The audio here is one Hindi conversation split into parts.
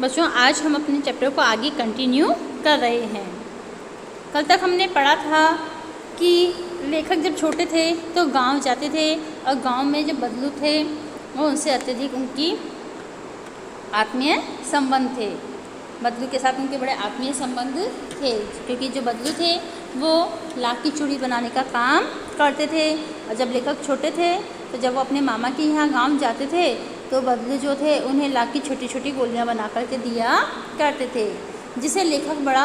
बच्चों, आज हम अपने चैप्टर को आगे कंटिन्यू कर रहे हैं। कल तक हमने पढ़ा था कि लेखक जब छोटे थे तो गांव जाते थे और गांव में जो बदलू थे वो उनसे अत्यधिक उनकी आत्मीय संबंध थे। बदलू के साथ उनके बड़े आत्मीय संबंध थे, क्योंकि जो बदलू थे वो लाख की चूड़ी बनाने का काम करते थे। और जब लेखक छोटे थे तो जब वो अपने मामा के यहाँ गांव जाते थे तो बदलू जो थे उन्हें लाख की छोटी छोटी गोलियाँ बना करके दिया करते थे, जिसे लेखक बड़ा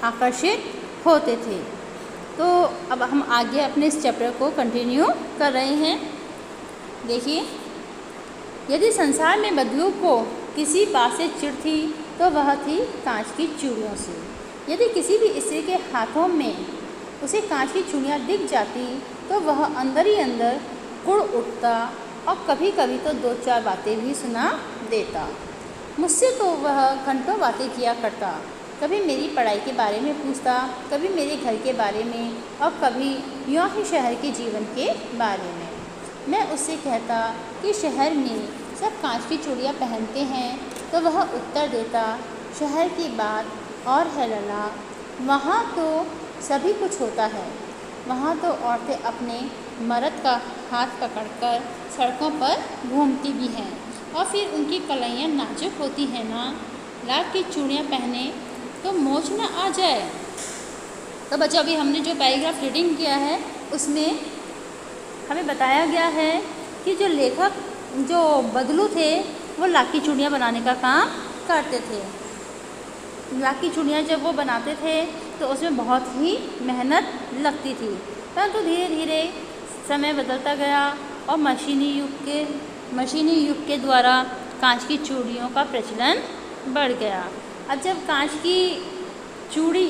आकर्षित होते थे। तो अब हम आगे अपने इस चैप्टर को कंटिन्यू कर रहे हैं। देखिए, यदि संसार में बदलू को किसी बात से चिढ़ थी तो वह थी कांच की चूड़ियों से। यदि किसी भी स्त्री के हाथों में उसे कांच की चूड़ियाँ दिख जाती तो वह अंदर ही अंदर कुढ़ उठता और कभी कभी तो दो चार बातें भी सुना देता। मुझसे तो वह घंटों बातें किया करता, कभी मेरी पढ़ाई के बारे में पूछता, कभी मेरे घर के बारे में और कभी यूँ ही शहर के जीवन के बारे में। मैं उससे कहता कि शहर में सब कांच की चूड़ियाँ पहनते हैं तो वह उत्तर देता, शहर की बात और है लला, वहाँ तो सभी कुछ होता है। वहाँ तो औरतें अपने मर्द का हाथ पकड़कर सड़कों पर घूमती भी हैं और फिर उनकी कलाइयाँ नाजुक होती हैं ना, लाख की चूड़ियाँ पहने तो मोच न आ जाए। तो बच्चों, अभी हमने जो पैराग्राफ रीडिंग किया है उसमें हमें बताया गया है कि जो लेखक जो बदलू थे वो लाख की चूड़ियाँ बनाने का काम करते थे। लाख की चूड़ियाँ जब वो बनाते थे तो उसमें बहुत ही मेहनत लगती थी, परंतु धीरे धीरे समय बदलता गया और मशीनी युग के द्वारा कांच की चूड़ियों का प्रचलन बढ़ गया। अब जब कांच की चूड़ी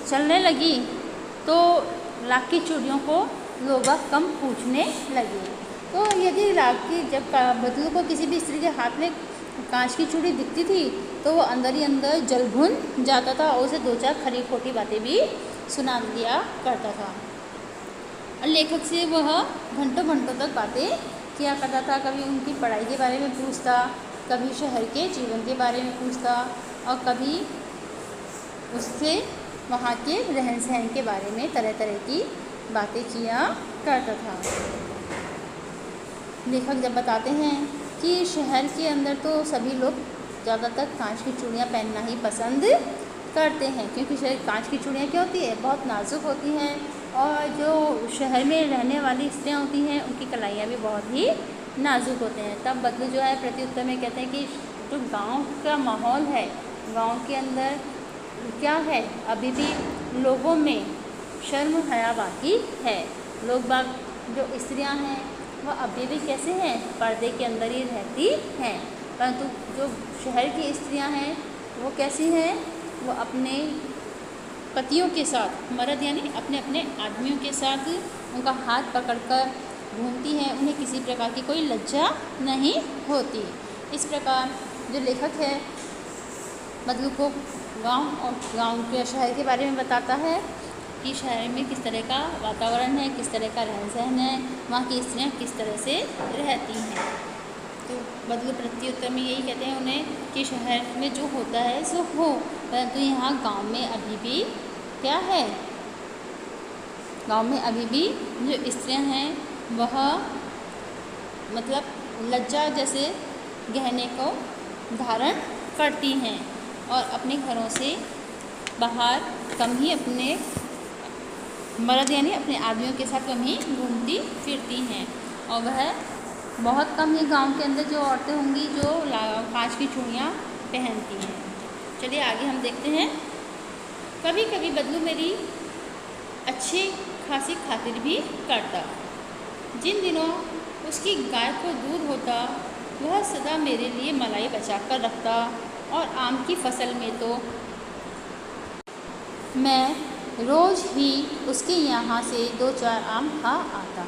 चलने लगी तो लाख की चूड़ियों को लोग कम पूछने लगे। तो यदि जब बदलू को किसी भी स्त्री के हाथ में कांच की चूड़ी दिखती थी तो वो अंदर ही अंदर जल भुन जाता था और उसे दो चार खरी खोटी बातें भी सुना दिया करता था। और लेखक से वह घंटों घंटों तक बातें किया करता था। कभी उनकी पढ़ाई के बारे में पूछता, कभी शहर के जीवन के बारे में पूछता और कभी उससे वहाँ के रहन सहन के बारे में तरह तरह की बातें किया करता था। लेखक जब बताते हैं कि शहर के अंदर तो सभी लोग ज़्यादातर कांच की चूड़ियाँ पहनना ही पसंद करते हैं, क्योंकि कांच की चूड़ियाँ क्या होती है, बहुत नाजुक होती हैं और जो शहर में रहने वाली स्त्रियाँ होती हैं उनकी कलाइयाँ भी बहुत ही नाजुक होते हैं। तब बदलू जो है प्रत्युत्तर में कहते हैं कि जो गांव का माहौल है, गांव के अंदर क्या है, अभी भी लोगों में शर्म हया बाकी है। लोग बाग जो स्त्रियाँ हैं वह अभी भी कैसे हैं, पर्दे के अंदर ही रहती हैं, परंतु जो शहर की स्त्रियां हैं वो कैसी हैं, वो अपने पतियों के साथ, मर्द यानी अपने अपने आदमियों के साथ उनका हाथ पकड़कर घूमती हैं, उन्हें किसी प्रकार की कोई लज्जा नहीं होती। इस प्रकार जो लेखक है बदलू को गांव के शहर के बारे में बताता है कि शहर में किस तरह का वातावरण है, किस तरह का रहन सहन है, वहाँ की स्त्रियाँ किस तरह से रहती हैं। तो बदलू प्रत्युत्तर में यही कहते हैं उन्हें कि शहर में जो होता है सो हो, परंतु यहाँ गांव में अभी भी क्या है, गांव में अभी भी जो स्त्रियाँ हैं वह मतलब लज्जा जैसे गहने को धारण करती हैं और अपने घरों से बाहर कम ही अपने मर्द यानी अपने आदमियों के साथ कम ही घूमती फिरती हैं। और वह बहुत कम ही गांव के अंदर जो औरतें होंगी जो कांच की चूड़ियाँ पहनती हैं। चलिए आगे हम देखते हैं। कभी कभी बदलू मेरी अच्छी खासी खातिर भी करता। जिन दिनों उसकी गाय को दूध होता वह सदा मेरे लिए मलाई बचा कर रखता और आम की फसल में तो मैं रोज़ ही उसके यहाँ से दो चार आम खा आता।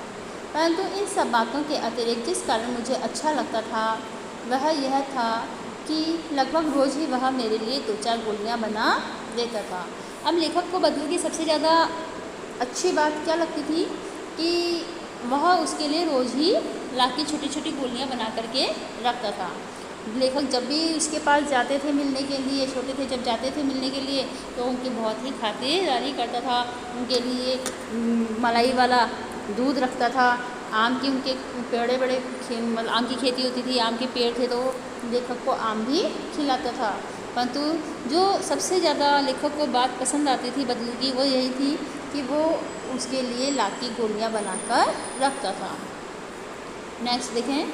परंतु इन सब बातों के अतिरिक्त जिस कारण मुझे अच्छा लगता था वह यह था कि लगभग रोज़ ही वह मेरे लिए दो चार गोलियाँ बना देता था। अब लेखक को बदलू की सबसे ज़्यादा अच्छी बात क्या लगती थी कि वह उसके लिए रोज़ ही लाख की छोटी छोटी गोलियाँ बना करके रखता था। लेखक जब भी उसके पास जाते थे मिलने के लिए, छोटे थे जब जाते थे मिलने के लिए, तो उनकी बहुत ही खातिरदारी करता था। उनके लिए मलाई वाला दूध रखता था। आम की उनके बड़े बड़े आम की खेती होती थी, आम के पेड़ थे, तो लेखक को आम भी खिलाता था। परंतु जो सबसे ज़्यादा लेखक को बात पसंद आती थी बदलू की, वो यही थी कि वो उसके लिए लाख की गोलियाँ बनाकर रखता था। नेक्स्ट देखें,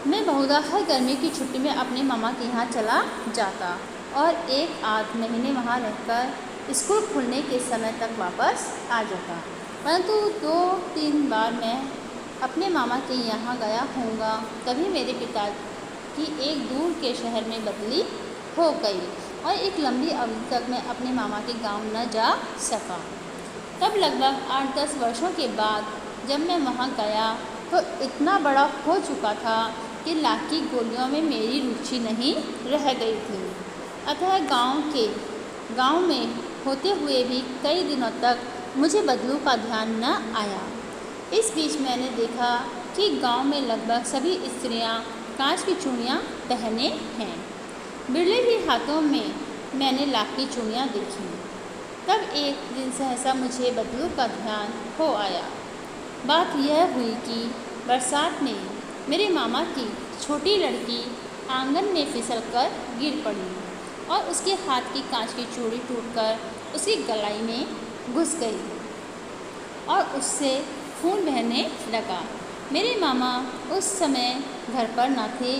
मैं बहुधा हर गर्मी की छुट्टी में अपने मामा के यहाँ चला जाता और एक आध महीने वहाँ रहकर स्कूल खुलने के समय तक वापस आ जाता। परंतु 2-3 बार मैं अपने मामा के यहाँ गया होऊंगा। कभी मेरे पिता की एक दूर के शहर में बदली हो गई और एक लंबी अवधि तक मैं अपने मामा के गांव न जा सका। तब लगभग 8-10 वर्षों के बाद जब मैं वहाँ गया तो इतना बड़ा हो चुका था कि लाख की गोलियों में मेरी रुचि नहीं रह गई थी। अतः गांव में होते हुए भी कई दिनों तक मुझे बदलू का ध्यान न आया। इस बीच मैंने देखा कि गांव में लगभग सभी स्त्रियां कांच की चूड़ियाँ पहने हैं। बिरले ही हाथों में मैंने लाख की चूड़ियाँ देखी। तब एक दिन सहसा मुझे बदलू का ध्यान हो आया। बात यह हुई कि बरसात में मेरे मामा की छोटी लड़की आंगन में फिसलकर गिर पड़ी और उसके हाथ की कांच की चूड़ी टूटकर उसकी गलाई में घुस गई और उससे खून बहने लगा। मेरे मामा उस समय घर पर न थे,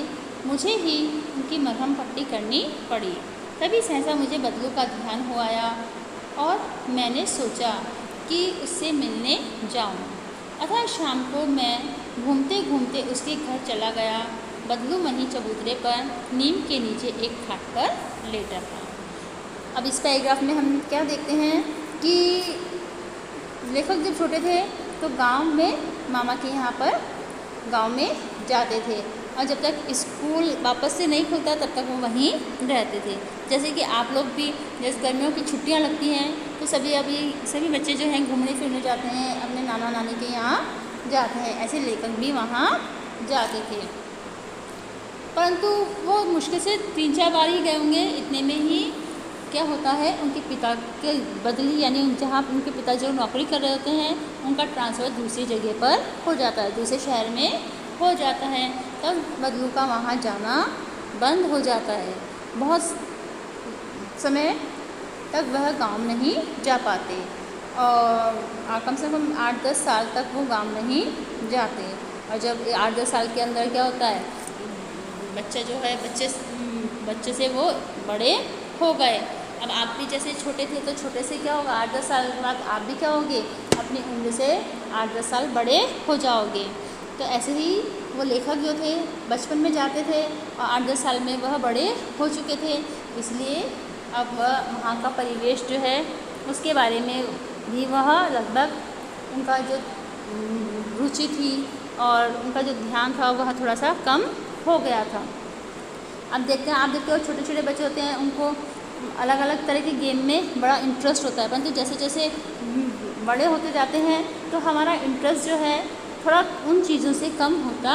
मुझे ही उनकी मरहम पट्टी करनी पड़ी। तभी सहसा मुझे बदलू का ध्यान हो आया और मैंने सोचा कि उससे मिलने जाऊं। अतः शाम को मैं घूमते घूमते उसके घर चला गया। बदलू वहीं चबूतरे पर नीम के नीचे एक खाट पर लेटा था। अब इस पैराग्राफ में हम क्या देखते हैं कि लेखक जब छोटे थे तो गांव में मामा के यहाँ पर गांव में जाते थे और जब तक स्कूल वापस से नहीं खुलता तब तक वो वहीं रहते थे। जैसे कि आप लोग भी जैसे गर्मियों की छुट्टियां लगती हैं तो सभी बच्चे जो हैं घूमने फिरने जाते हैं, अपने नाना नानी के यहाँ जाते हैं। ऐसे लेखक भी वहाँ जाते थे, परंतु वो मुश्किल से 3-4 बार ही गए होंगे। इतने में ही क्या होता है, उनके पिता के बदली यानी जहाँ उनके पिता जो नौकरी कर रहे होते हैं उनका ट्रांसफ़र दूसरी जगह पर हो जाता है, दूसरे शहर में हो जाता है। तब बदलू का वहाँ जाना बंद हो जाता है। बहुत समय तक वह गांव नहीं जा पाते और कम से कम 8-10 साल तक वो गांव नहीं जाते। और जब 8-10 साल के अंदर क्या होता है, बच्चा जो है बच्चे से वो बड़े हो गए। अब आप भी जैसे छोटे थे तो छोटे से क्या होगा, 8-10 साल के बाद आप भी क्या होगे, अपनी उम्र से 8-10 साल बड़े हो जाओगे। तो ऐसे ही वो लेखक जो थे बचपन में जाते थे और 8-10 साल में वह बड़े हो चुके थे। इसलिए अब वह वहाँ का परिवेश जो है उसके बारे में भी वह लगभग उनका जो रुचि थी और उनका जो ध्यान था वह थोड़ा सा कम हो गया था। अब देखते हैं, आप देखते हो छोटे छोटे बच्चे होते हैं उनको अलग अलग तरह के गेम में बड़ा इंटरेस्ट होता है, परंतु जैसे जैसे बड़े होते जाते हैं तो हमारा इंटरेस्ट जो है थोड़ा उन चीज़ों से कम होता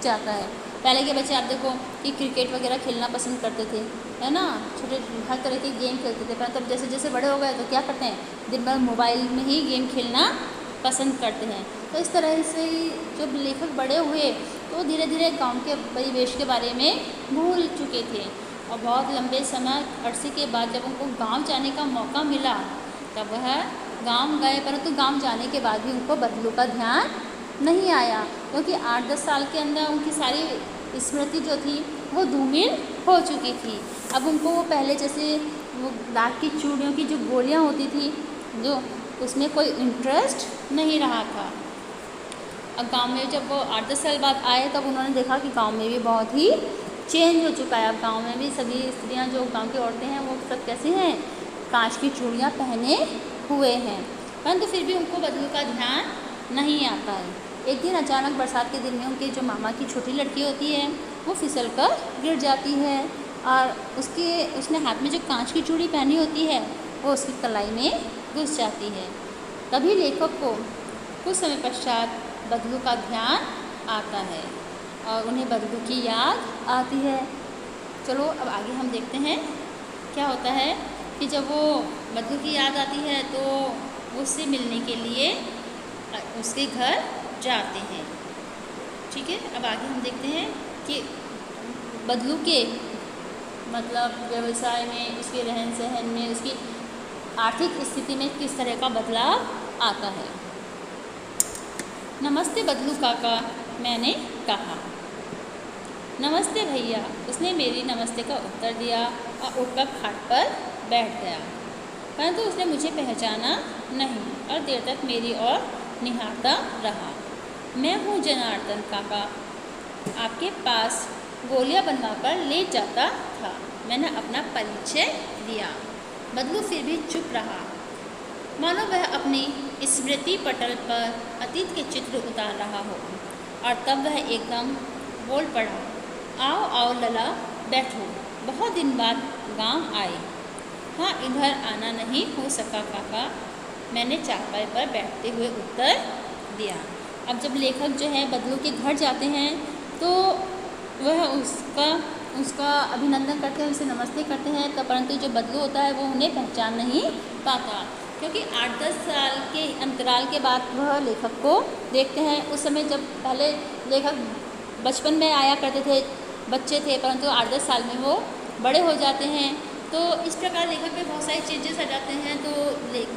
जाता है। पहले के बच्चे आप देखो कि क्रिकेट वगैरह खेलना पसंद करते थे, है ना, छोटे हर तरह के गेम खेलते थे। पर तब जैसे जैसे बड़े हो गए तो क्या करते हैं, दिन भर मोबाइल में ही गेम खेलना पसंद करते हैं। तो इस तरह से जब लेखक बड़े हुए तो धीरे धीरे गांव के परिवेश के बारे में भूल चुके थे और बहुत लंबे समय अरसे के बाद जब उनको गांव जाने का मौका मिला तब वह गांव गए, परंतु गांव जाने के बाद भी उनको बदलू का ध्यान नहीं आया, क्योंकि 8-10 साल के अंदर उनकी सारी स्मृति जो थी वो धूमिल हो चुकी थी। अब उनको वो पहले जैसे वो लाख की चूड़ियों की जो गोलियां होती थी जो उसमें कोई इंटरेस्ट नहीं रहा था। अब गांव में जब वो 8-10 साल बाद आए तब उन्होंने देखा कि गांव में भी बहुत ही चेंज हो चुका है। अब गांव में भी सभी स्त्रियां जो गांव की औरतें हैं वो सब कैसे हैं, कांच की चूड़ियाँ पहने हुए हैं, परंतु फिर भी उनको बदलू का ध्यान नहीं आता है। एक दिन अचानक बरसात के दिन में उनके जो मामा की छोटी लड़की होती है वो फिसल कर गिर जाती है और उसने हाथ में जो कांच की चूड़ी पहनी होती है वो उसकी कलाई में घुस जाती है। तभी लेखक को कुछ समय पश्चात बदलू का ध्यान आता है। और उन्हें बदलू की याद आती है। चलो अब आगे हम देखते हैं क्या होता है कि जब वो बदलू की याद आती है तो उससे मिलने के लिए उसके घर जाते हैं। ठीक है, अब आगे हम देखते हैं कि बदलू के मतलब व्यवसाय में, उसके रहन सहन में, उसकी आर्थिक स्थिति में किस तरह का बदलाव आता है। नमस्ते बदलू काका, मैंने कहा। नमस्ते भैया, उसने मेरी नमस्ते का उत्तर दिया और उठकर खाट पर बैठ गया, परंतु उसने मुझे पहचाना नहीं और देर तक मेरी ओर निहारता रहा। मैं हूँ जनार्दन काका, आपके पास गोलियां बनवाकर ले जाता था। मैंने अपना परिचय दिया। बदलू फिर भी चुप रहा, मानो वह अपनी स्मृति पटल पर अतीत के चित्र उतार रहा हो। और तब वह एकदम बोल पड़ा, आओ आओ लला, बैठो, बहुत दिन बाद गांव आए। हाँ, इधर आना नहीं हो सका काका, मैंने चारपाई पर बैठते हुए उत्तर दिया। अब जब लेखक जो है बदलू के घर जाते हैं तो वह उसका अभिनंदन करते हैं, उसे नमस्ते करते हैं, तब परंतु जो बदलू होता है वो उन्हें पहचान नहीं पाता, क्योंकि 8-10 साल के अंतराल के बाद वह लेखक को देखते हैं। उस समय जब पहले लेखक बचपन में आया करते थे, बच्चे थे, परंतु 8-10 साल में वो बड़े हो जाते हैं। तो इस प्रकार लेखक में बहुत सारी चीज़ें आ जाते हैं, तो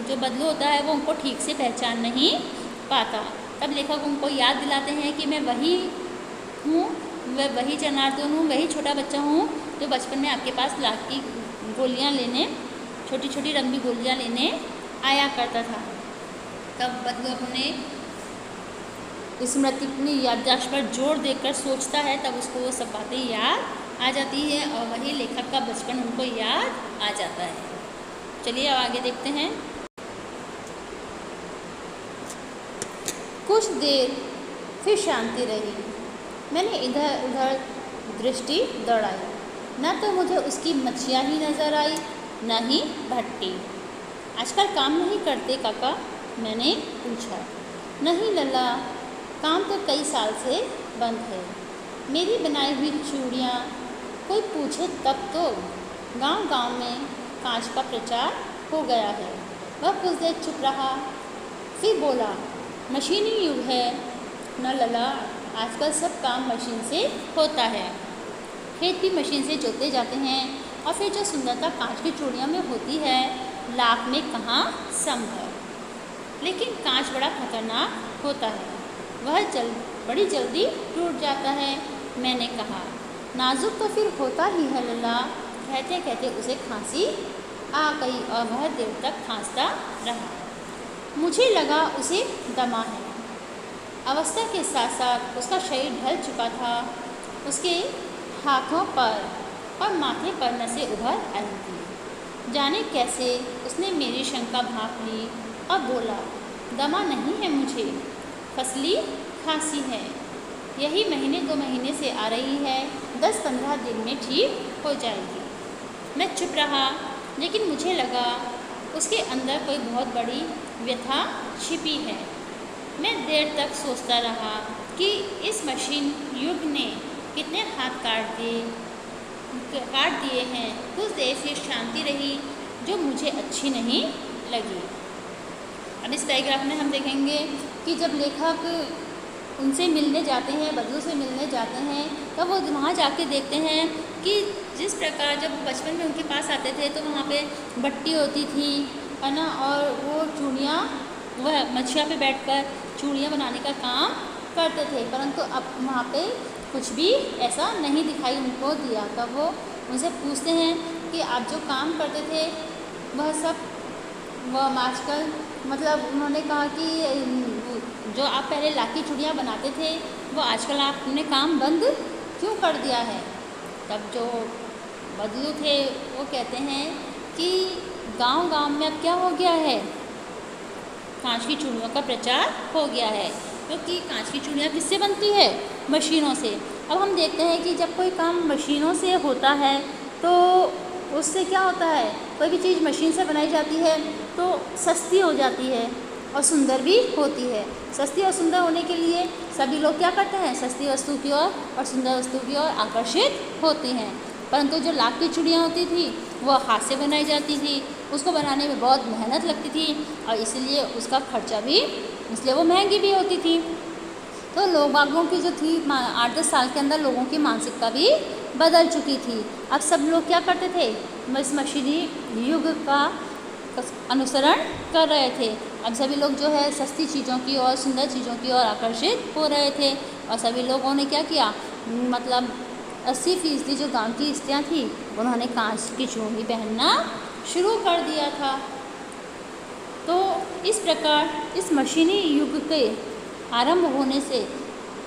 जो बदलू होता है वो उनको ठीक से पहचान नहीं पाता। तब लेखक उनको याद दिलाते हैं कि मैं वही हूँ, वह वही जनार्दन हूँ, वही छोटा बच्चा हूँ जो बचपन में आपके पास लाख की गोलियाँ लेने, छोटी छोटी लंबी गोलियाँ लेने आया करता था। तब बदलू अपने स्मृति, अपनी याददाश्त पर जोर देकर सोचता है, तब उसको वो सब बातें याद आ जाती है और वही लेखक का बचपन उनको याद आ जाता है। चलिए अब आगे देखते हैं। कुछ देर फिर शांति रही। मैंने इधर उधर दृष्टि दौड़ाई, न तो मुझे उसकी मच्छियाँ ही नज़र आई, न ही भट्टी। आजकल काम नहीं करते काका, मैंने पूछा। नहीं लला, काम तो कई साल से बंद है। मेरी बनाई हुई चूड़ियाँ कोई पूछे तब तो। गांव गांव में कांच का प्रचार हो गया है। वह कुछ देर चुप रहा, फिर बोला, मशीनी युग है न लला, आजकल सब काम मशीन से होता है। खेत भी मशीन से जोते जाते हैं और फिर जो सुंदरता कांच की चूड़ियों में होती है, लाख में कहाँ संभव। लेकिन कांच बड़ा खतरनाक होता है, वह बड़ी जल्दी टूट जाता है। मैंने कहा, नाजुक तो फिर होता ही है लला। कहते कहते उसे खांसी आ गई और वह देर तक खांसता रहा। मुझे लगा उसे दमा है। अवस्था के साथ साथ उसका शरीर ढल चुका था। उसके हाथों पर और माथे पर नसें उभर आई थी। जाने कैसे उसने मेरी शंका भांप ली और बोला, दमा नहीं है मुझे, फसली खांसी है। यही महीने 2 महीने से आ रही है, 10-15 दिन में ठीक हो जाएगी। मैं चुप रहा, लेकिन मुझे लगा उसके अंदर कोई बहुत बड़ी व्यथा छिपी है। मैं देर तक सोचता रहा कि इस मशीन युग ने कितने हाथ काट दिए हैं। कुछ देर फिर शांति रही जो मुझे अच्छी नहीं लगी। अब इस पैराग्राफ में हम देखेंगे कि जब लेखक उनसे मिलने जाते हैं, बदलू से मिलने जाते हैं, तब वो वहाँ जाके देखते हैं कि जिस प्रकार जब बचपन में उनके पास आते थे तो वहाँ पे बट्टी होती थी, है ना, और वो चूड़ियाँ, वह मछिया पे बैठकर चूड़ियाँ बनाने का काम करते थे, परंतु अब वहाँ पे कुछ भी ऐसा नहीं दिखाई उनको दिया। तब वो उनसे पूछते हैं कि आप जो काम करते थे वह सब वह आजकल, मतलब उन्होंने कहा कि जो आप पहले लाख की चूड़ियाँ बनाते थे वो आजकल आपने काम बंद क्यों कर दिया है। तब जो बदलू थे वो कहते हैं कि गांव गांव में अब क्या हो गया है, कांच की चूड़ियों का प्रचार हो गया है, क्योंकि कांच की चूड़ियाँ किससे बनती है, मशीनों से। अब हम देखते हैं कि जब कोई काम मशीनों से होता है तो उससे क्या होता है, कोई भी चीज़ मशीन से बनाई जाती है तो सस्ती हो जाती है, और सुंदर भी होती है। सस्ती और सुंदर होने के लिए सभी लोग क्या करते हैं, सस्ती वस्तु की ओर और सुंदर वस्तु की ओर आकर्षित होते हैं। परंतु जो लाख की चूड़ियाँ होती थी वह हाथ से बनाई जाती थी, उसको बनाने में बहुत मेहनत लगती थी और इसलिए उसका खर्चा भी, इसलिए वो महंगी भी होती थी। तो लोग बागों की जो थी 8-10 साल के अंदर लोगों की मानसिकता भी बदल चुकी थी। अब सब लोग क्या करते थे, इस मशीनी युग का अनुसरण कर रहे थे। अब सभी लोग जो है सस्ती चीज़ों की और सुंदर चीज़ों की ओर आकर्षित हो रहे थे और सभी लोगों ने क्या किया, मतलब 80% जो गांव की स्त्रियाँ थी उन्होंने कांच की चूड़ी पहनना शुरू कर दिया था। तो इस प्रकार इस मशीनी युग के आरंभ होने से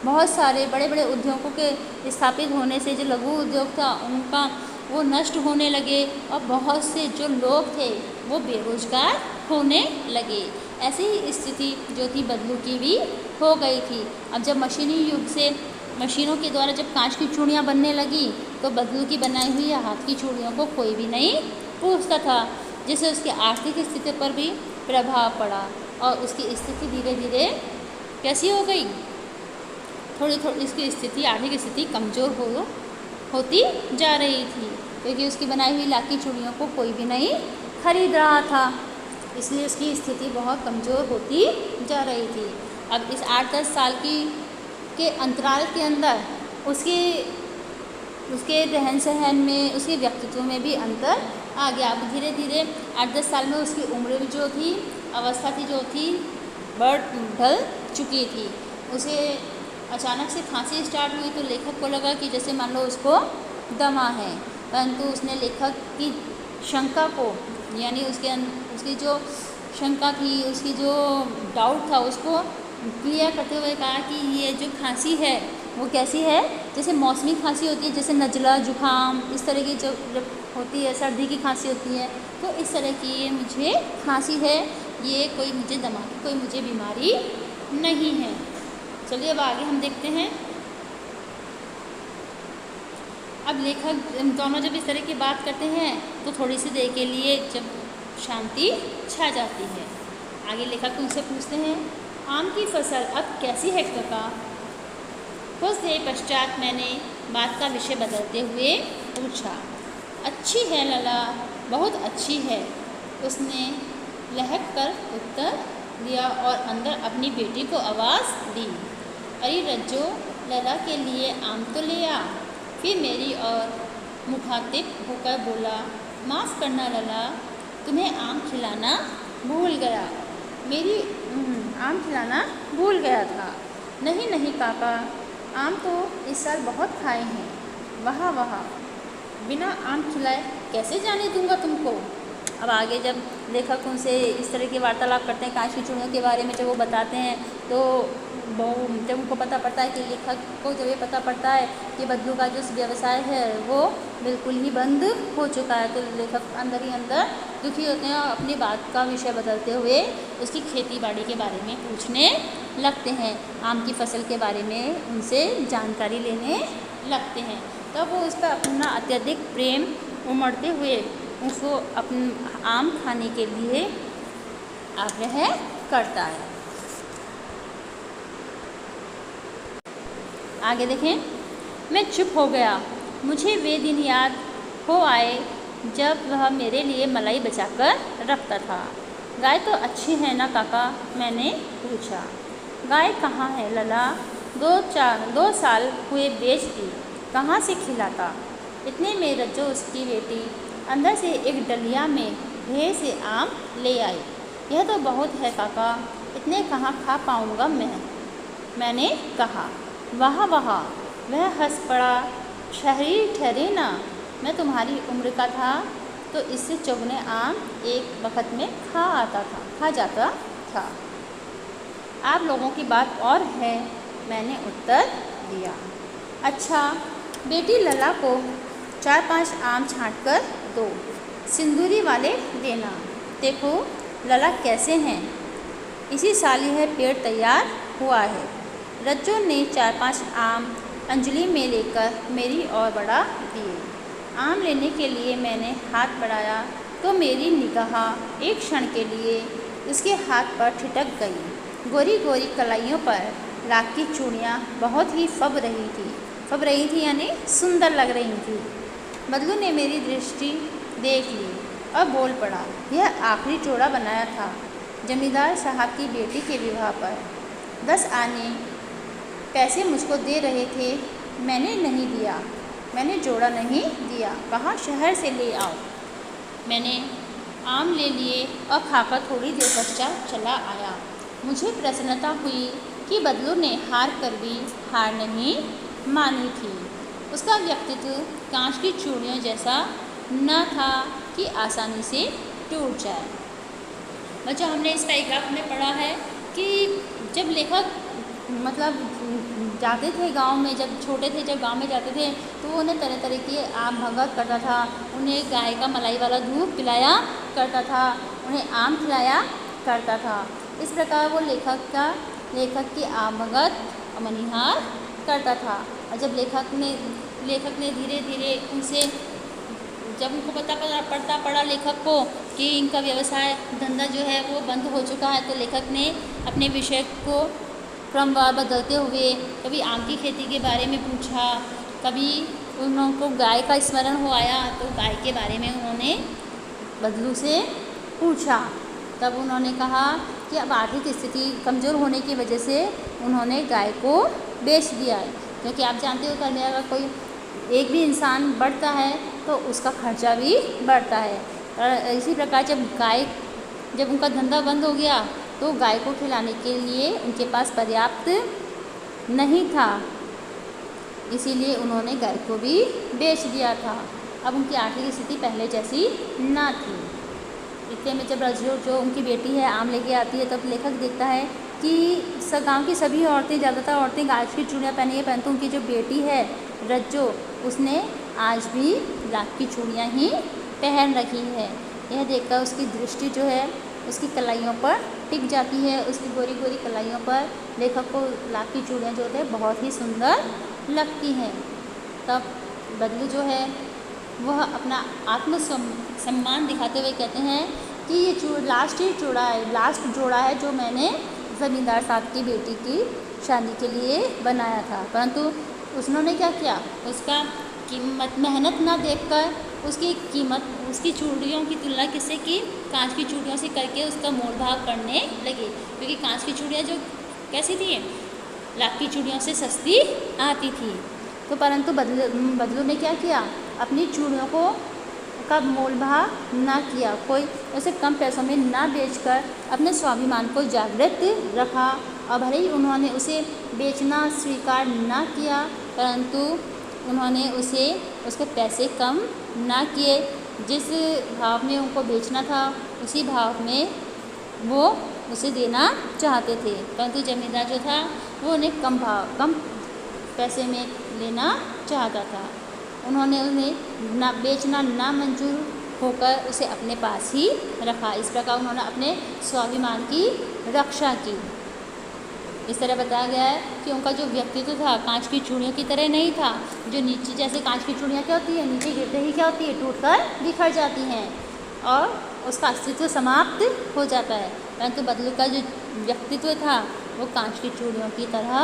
बहुत सारे बड़े बड़े उद्योगों के स्थापित होने से जो लघु उद्योग था उनका वो नष्ट होने लगे और बहुत से जो लोग थे वो बेरोजगार होने लगे। ऐसी ही स्थिति जो थी बदलू की भी हो गई थी। अब जब मशीनी युग से मशीनों के द्वारा जब कांच की चूड़ियाँ बनने लगी तो बदलू की बनाई हुई या हाथ की चूड़ियों को कोई भी नहीं पूछता था, जिससे उसकी आर्थिक स्थिति पर भी प्रभाव पड़ा और उसकी स्थिति धीरे धीरे कैसी हो गई, थोड़ी थोड़ी इसकी स्थिति, आर्थिक स्थिति कमज़ोर होती जा रही थी, क्योंकि उसकी बनाई हुई लाख की चूड़ियों को कोई भी नहीं खरीद रहा था, इसलिए उसकी स्थिति बहुत कमज़ोर होती जा रही थी। अब इस 8-10 साल के अंतराल के अंदर उसके रहन सहन में, उसके व्यक्तित्व में भी अंतर आ गया। अब धीरे धीरे 8-10 साल में उसकी उम्र भी जो थी, अवस्था थी जो थी, ढल चुकी थी। उसे अचानक से खांसी स्टार्ट हुई तो लेखक को लगा कि जैसे मान लो उसको दमा है, परंतु उसने लेखक की शंका को, यानी उसकी जो शंका थी, उसकी जो डाउट था, उसको क्लियर करते हुए कहा कि ये जो खांसी है वो कैसी है, जैसे मौसमी खांसी होती है, जैसे नज़ला, जुकाम, इस तरह की जो होती है, सर्दी की खांसी होती है, तो इस तरह की ये मुझे खांसी है, ये कोई मुझे दमा की कोई मुझे बीमारी नहीं है। चलिए अब आगे हम देखते हैं। अब लेखक दोनों जब इस तरह की बात करते हैं तो थोड़ी सी देर के लिए जब शांति छा जाती है, आगे लेखक उनसे पूछते हैं, आम की फसल अब कैसी है काका? कुछ देर पश्चात मैंने बात का विषय बदलते हुए पूछा। अच्छी है लला, बहुत अच्छी है, उसने लहक कर उत्तर दिया और अंदर अपनी बेटी को आवाज़ दी। अरे रज्जो, लला के लिए आम तो ले आ। फिर मेरी और मुखातिब होकर बोला, माफ़ करना लला, तुम्हें आम खिलाना भूल गया, मेरी आम खिलाना भूल गया था। नहीं नहीं काका, आम तो इस साल बहुत खाए हैं। वाह वाह, बिना आम खिलाए कैसे जाने दूंगा तुमको। अब आगे जब लेखक उनसे इस तरह की वार्तालाप करते हैं कांच की चूड़ियों के बारे में, जब वो बताते हैं तो जब उनको पता पड़ता है कि लेखक को जब ये पता पड़ता है कि बदलू का जो व्यवसाय है वो बिल्कुल ही बंद हो चुका है, तो लेखक अंदर ही अंदर दुखी होते हैं और अपनी बात का विषय बदलते हुए उसकी खेती बाड़ी के बारे में पूछने लगते हैं, आम की फसल के बारे में उनसे जानकारी लेने लगते हैं। तब वो उस पर अपना अत्यधिक प्रेम उमड़ते हुए उसको आम खाने के लिए आग्रह करता है। आगे देखें। मैं चुप हो गया। मुझे वे दिन याद हो आए जब वह मेरे लिए मलाई बचाकर रखता था। गाय तो अच्छी है ना काका? मैंने पूछा। गाय कहाँ है लला? 2 साल हुए बेच दी, कहाँ से खिलाता। इतने में रज्जो उसकी बेटी अंदर से एक डलिया में ढेर से आम ले आई। यह तो बहुत है काका, इतने कहाँ खा पाऊँगा मैंने कहा। वाह वाह, वह हंस पड़ा। शहरी ठहरे ना, मैं तुम्हारी उम्र का था तो इससे 4 आम एक वक्त में खा जाता था। आप लोगों की बात और है, मैंने उत्तर दिया। अच्छा, बेटी लला को 4-5 आम छाँट कर दो, सिंदूरी वाले देना। देखो लला कैसे हैं, इसी साल यह पेड़ तैयार हुआ है। रज्जो ने 4-5 आम अंजलि में लेकर मेरी ओर बढ़ा दिए। आम लेने के लिए मैंने हाथ बढ़ाया तो मेरी निगाह एक क्षण के लिए उसके हाथ पर ठिठक गई। गोरी गोरी कलाइयों पर लाख की चूड़ियाँ बहुत ही फब रही थी यानी सुंदर लग रही थी। बदलू ने मेरी दृष्टि देख ली और बोल पड़ा, यह आखिरी जोड़ा बनाया था जमींदार साहब की बेटी के विवाह पर। 10 आने पैसे मुझको दे रहे थे, मैंने जोड़ा नहीं दिया, कहा शहर से ले आओ। मैंने आम ले लिए और खाकर थोड़ी देर पश्चात चला आया। मुझे प्रसन्नता हुई कि बदलू ने हार कर भी हार नहीं मानी थी। उसका व्यक्तित्व कांच की चूड़ियों जैसा न था कि आसानी से टूट जाए। बच्चों, हमने इस पैराग्राफ में पढ़ा है कि जब लेखक जाते थे गांव में, जब छोटे थे, जब गांव में जाते थे तो वो उन्हें तरह तरह की आम भगत करता था। उन्हें गाय का मलाई वाला दूध पिलाया करता था, उन्हें आम खिलाया करता था। इस प्रकार वो लेखक की आम भगत मनिहार करता था। और जब लेखक ने धीरे धीरे उनसे, जब उनको पता पड़ा लेखक को कि इनका व्यवसाय धंधा जो है वो बंद हो चुका है, तो लेखक ने अपने विषय को क्रमवार बदलते हुए कभी आम की खेती के बारे में पूछा, कभी उनको गाय का स्मरण हो आया तो गाय के बारे में उन्होंने बदलू से पूछा। तब उन्होंने कहा कि अब आर्थिक स्थिति कमज़ोर होने की वजह से उन्होंने गाय को बेच दिया है, क्योंकि आप जानते हो कि अगर कोई एक भी इंसान बढ़ता है तो उसका खर्चा भी बढ़ता है। और इसी प्रकार जब उनका धंधा बंद हो गया तो गाय को खिलाने के लिए उनके पास पर्याप्त नहीं था, इसीलिए उन्होंने गाय को भी बेच दिया था। अब उनकी आर्थिक स्थिति पहले जैसी ना थी। इतने में जब रज्जो जो उनकी बेटी है आम लेके आती है, तब लेखक देखता है कि गांव की सभी औरतें, ज़्यादातर औरतें गाय की चूड़ियाँ पहनी है, परंतु उनकी जो बेटी है रज्जो, उसने आज भी लाख की चूड़ियाँ ही पहन रखी है। यह देखकर उसकी दृष्टि जो है उसकी कलाइयों पर टिक जाती है। उसकी गोरी गोरी कलाइयों पर लेखक को लाख की चूड़ियाँ जो होते हैं बहुत ही सुंदर लगती हैं। तब बदलू जो है वह अपना आत्मसम्मान दिखाते हुए कहते हैं कि ये लास्ट जोड़ा है जो मैंने ज़मींदार साहब की बेटी की शादी के लिए बनाया था। परंतु उन्होंने क्या किया, उसका मेहनत ना देखकर उसकी चूड़ियों की तुलना किससे की, कांच की चूड़ियों से करके उसका मोल भाव करने लगे, क्योंकि कांच की चूड़ियाँ जो कैसी थी, लाख की चूड़ियों से सस्ती आती थी। तो परंतु बदलू ने क्या किया, अपनी चूड़ियों का मोल भाव ना किया, कोई उसे कम पैसों में ना बेचकर अपने स्वाभिमान को जागृत रखा। और भले ही उन्होंने उसे बेचना स्वीकार ना किया, परंतु उन्होंने उसके पैसे कम ना किए। जिस भाव में उनको बेचना था उसी भाव में वो उसे देना चाहते थे, परंतु जमींदार जो था वो उन्हें कम पैसे में लेना चाहता था। उन्होंने उन्हें ना बेचना ना मंजूर होकर उसे अपने पास ही रखा। इस प्रकार उन्होंने अपने स्वाभिमान की रक्षा की। इस तरह बताया गया है कि उनका जो व्यक्तित्व था कांच की चूड़ियों की तरह नहीं था, जो नीचे, जैसे कांच की चूड़ियाँ क्या होती है, नीचे गिरते ही क्या होती है, टूटकर बिखर जाती हैं और उसका अस्तित्व समाप्त हो जाता है। परंतु बदलू का जो व्यक्तित्व था वो कांच की चूड़ियों की तरह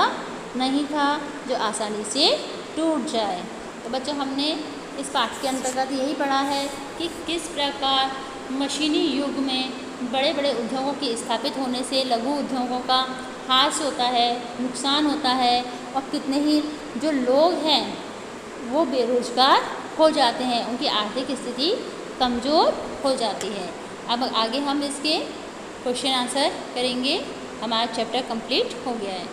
नहीं था जो आसानी से टूट जाए। तो बच्चों, हमने इस पाठ के अंतर्गत यही पढ़ा है कि किस प्रकार मशीनी युग में बड़े बड़े उद्योगों के स्थापित होने से लघु उद्योगों का ह्रास होता है, नुकसान होता है, और कितने ही जो लोग हैं वो बेरोजगार हो जाते हैं, उनकी आर्थिक स्थिति कमज़ोर हो जाती है। अब आगे हम इसके क्वेश्चन आंसर करेंगे। हमारा चैप्टर कंप्लीट हो गया है।